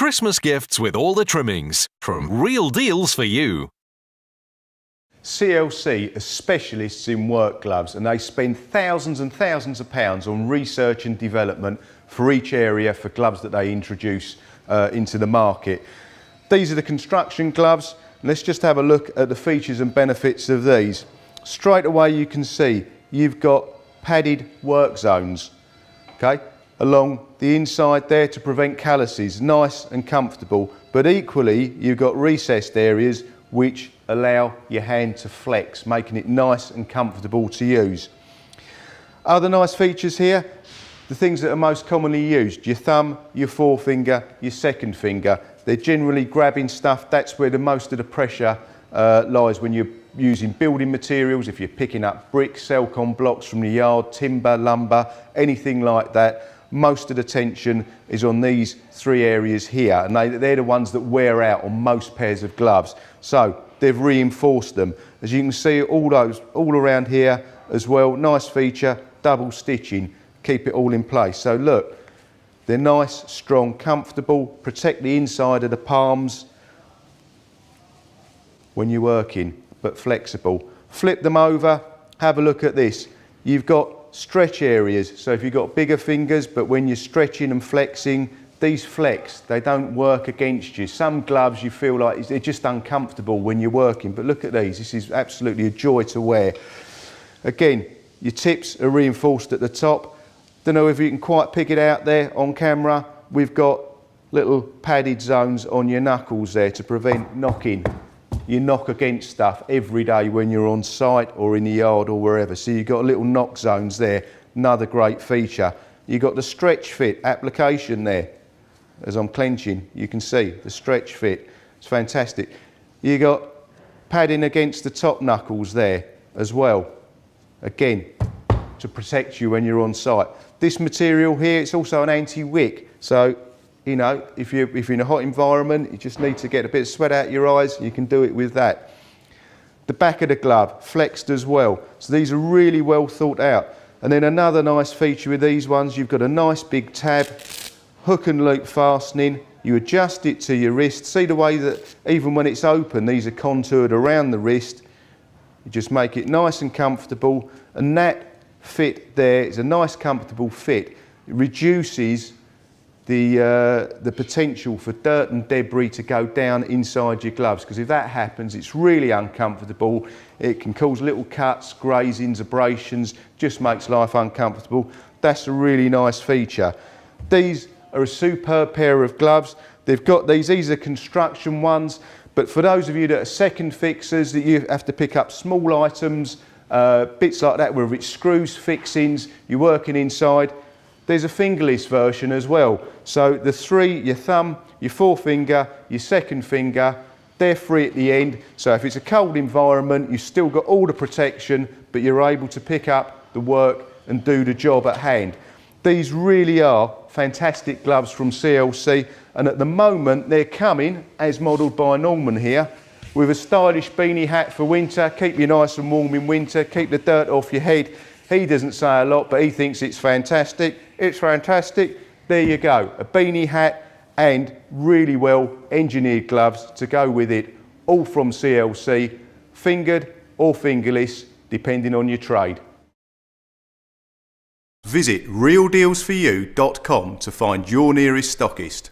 Christmas gifts with all the trimmings from Real Deals for You. CLC are specialists in work gloves, and they spend thousands and thousands of pounds on research and development for each area for gloves that they introduce into the market. These are the construction gloves. Let's just have a look at the features and benefits of these. Straight away you can see you've got padded work zones, okay, along the inside there to prevent calluses, nice and comfortable, but equally you've got recessed areas which allow your hand to flex, making it nice and comfortable to use. Other nice features here, the things that are most commonly used, your thumb, your forefinger, your second finger. They're generally grabbing stuff. That's where the most of the pressure lies when you're using building materials, if you're picking up bricks, Celcon blocks from the yard, timber, lumber, anything like that. Most of the tension is on these three areas here, and they're the ones that wear out on most pairs of gloves. So they've reinforced them. As you can see, all around here as well, nice feature, double stitching, keep it all in place. So look, they're nice, strong, comfortable, protect the inside of the palms when you're working, but flexible. Flip them over, have a look at this. You've got stretch areas, so if you've got bigger fingers, but when you're stretching and flexing, these flex, they don't work against you. Some gloves you feel like they're just uncomfortable when you're working, but look at these, this is absolutely a joy to wear. Again, your tips are reinforced at the top. Don't know if you can quite pick it out there on camera. We've got little padded zones on your knuckles there to prevent knocking. You knock against stuff every day when you're on site or in the yard or wherever. So you've got little knock zones there, another great feature. You've got the stretch fit application there. As I'm clenching, you can see the stretch fit. It's fantastic. You've got padding against the top knuckles there as well. Again, to protect you when you're on site. This material here, it's also an anti-wick. So, you know, if you're in a hot environment, you just need to get a bit of sweat out your eyes, you can do it with that. The back of the glove, flexed as well. So these are really well thought out. And then another nice feature with these ones, you've got a nice big tab, hook and loop fastening. You adjust it to your wrist. See the way that even when it's open, these are contoured around the wrist. You just make it nice and comfortable. And that fit there is a nice comfortable fit. It reduces the potential for dirt and debris to go down inside your gloves, because if that happens it's really uncomfortable. It can cause little cuts, grazings, abrasions, just makes life uncomfortable. That's a really nice feature. These are a superb pair of gloves. They've got these are construction ones, but for those of you that are second fixers, that you have to pick up small items, bits like that, whether it's screws, fixings, you're working inside, there's a fingerless version as well. So the three, your thumb, your forefinger, your second finger, they're free at the end. So if it's a cold environment, you've still got all the protection, but you're able to pick up the work and do the job at hand. These really are fantastic gloves from CLC, and at the moment they're coming, as modelled by Norman here, with a stylish beanie hat for winter, keep you nice and warm in winter, keep the dirt off your head. He doesn't say a lot, but he thinks it's fantastic. It's fantastic. There you go, a beanie hat and really well engineered gloves to go with it, all from CLC, fingered or fingerless, depending on your trade. Visit realdealsforyou.com to find your nearest stockist.